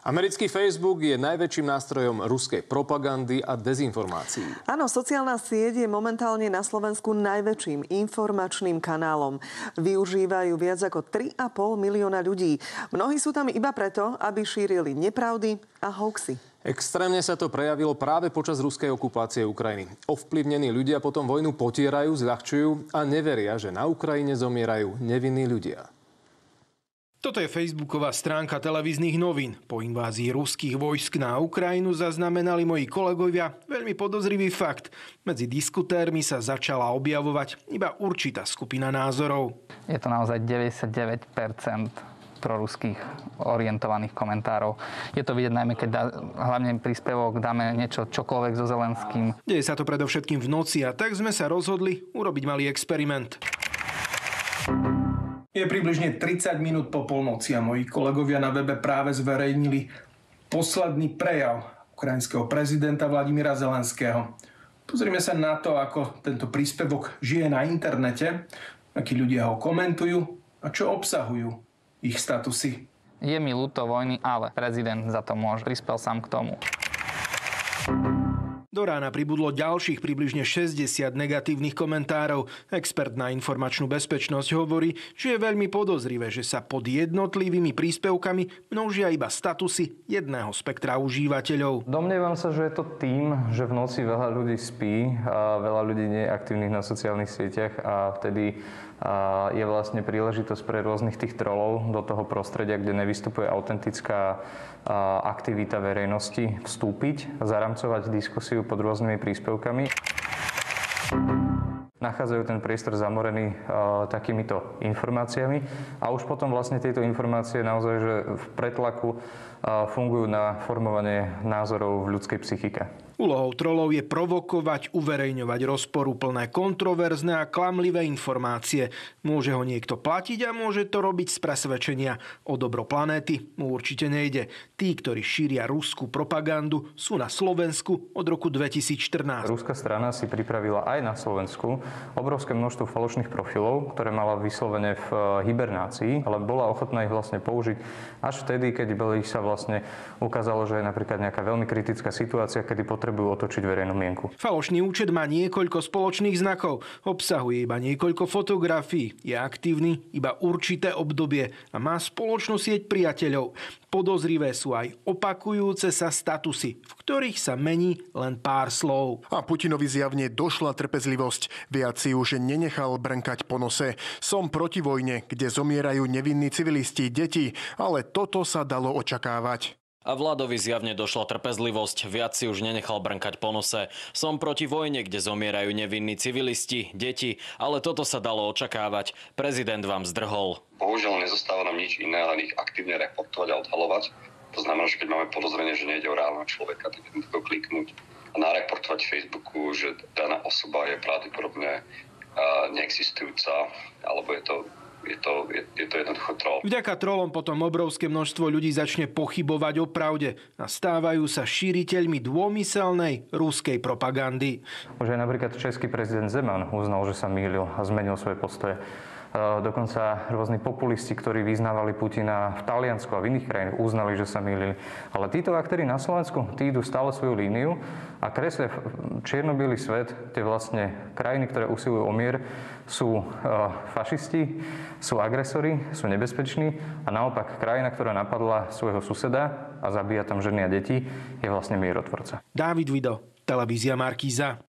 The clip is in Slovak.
Americký Facebook je najväčším nástrojom ruskej propagandy a dezinformácií. Áno, sociálna sieť je momentálne na Slovensku najväčším informačným kanálom. Využívajú viac ako 3,5 milióna ľudí. Mnohí sú tam iba preto, aby šírili nepravdy a hoaxy. Extrémne sa to prejavilo práve počas ruskej okupácie Ukrajiny. Ovplyvnení ľudia potom vojnu potierajú, zľahčujú a neveria, že na Ukrajine zomierajú nevinní ľudia. Toto je facebooková stránka televíznych novín. Po invázii ruských vojsk na Ukrajinu zaznamenali moji kolegovia veľmi podozrivý fakt. Medzi diskutérmi sa začala objavovať iba určitá skupina názorov. Je to naozaj 99% proruských orientovaných komentárov. Je to vidieť najmä, keď hlavne príspevok dáme niečo čokoľvek so Zelenským. Deje sa to predovšetkým v noci a tak sme sa rozhodli urobiť malý experiment. Je približne 30 minút po polnoci a moji kolegovia na webe práve zverejnili posledný prejav ukrajinského prezidenta Vladimíra Zelenského. Pozrime sa na to, ako tento príspevok žije na internete, akí ľudia ho komentujú a čo obsahujú ich statusy. Je mi ľúto vojny, ale prezident za to môže. Prispel sám k tomu. Do rána pribudlo ďalších približne 60 negatívnych komentárov. Expert na informačnú bezpečnosť hovorí, že je veľmi podozrivé, že sa pod jednotlivými príspevkami množia iba statusy jedného spektra užívateľov. Domnievam sa, že je to tým, že v noci veľa ľudí spí a veľa ľudí nie je aktívnych na sociálnych sieťach a vtedy je vlastne príležitosť pre rôznych tých trolov do toho prostredia, kde nevystupuje autentická aktivita verejnosti, vstúpiť, zaramcovať diskusiu pod rôznymi príspevkami. Nachádzajú ten priestor zamorený takýmito informáciami a už potom vlastne tieto informácie naozaj že v pretlaku fungujú na formovanie názorov v ľudskej psychike. Úlohou trolov je provokovať, uverejňovať rozporuplné, kontroverzné a klamlivé informácie. Môže ho niekto platiť a môže to robiť z presvedčenia. O dobro planéty mu určite nejde. Tí, ktorí šíria ruskú propagandu, sú na Slovensku od roku 2014. Ruská strana si pripravila aj na Slovensku obrovské množstvo falošných profilov, ktoré mala vyslovene v hibernácii, ale bola ochotná ich vlastne použiť až vtedy, keď sa vlastne ukázalo, že je napríklad nejaká veľmi kritická situácia, kedy potrebujú otočiť verejnú mienku. Falošný účet má niekoľko spoločných znakov, obsahuje iba niekoľko fotografií, je aktívny iba určité obdobie a má spoločnú sieť priateľov. Podozrivé sú aj opakujúce sa statusy, v ktorých sa mení len pár slov. A Putinovi zjavne došla trpezlivosť. Viac si už nenechal brnkať po nose. Som proti vojne, kde zomierajú nevinní civilisti, deti, ale toto sa dalo očakávať. A Vladovi zjavne došla trpezlivosť, viac si už nenechal brnkať po nose. Som proti vojne, kde zomierajú nevinní civilisti, deti, ale toto sa dalo očakávať. Prezident vám zdrhol. Bohužiaľ nezostáva nám nič iné, len ich aktívne reportovať a odhalovať. To znamená, že keď máme podozrenie, že nejde o reálneho človeka, tak jednoducho kliknúť a nareportovať Facebooku, že daná osoba je pravdepodobne neexistujúca, alebo je to jednoducho troll. Vďaka trolom potom obrovské množstvo ľudí začne pochybovať o pravde a stávajú sa šíriteľmi dômyselnej ruskej propagandy. Už aj napríklad český prezident Zeman uznal, že sa mýlil a zmenil svoje postoje. Dokonca rôzni populisti, ktorí vyznávali Putina v Taliansku a v iných krajinách, uznali, že sa mýlili. Ale títo aktéri na Slovensku, tí idú stále svoju líniu a kreslia čierno-biely svet, kde vlastne krajiny, ktoré usilujú o mier, sú fašisti, sú agresori, sú nebezpeční a naopak krajina, ktorá napadla svojho suseda a zabíja tam ženy a deti, je vlastne mierotvorca. Dávid Vido, televízia Markíza.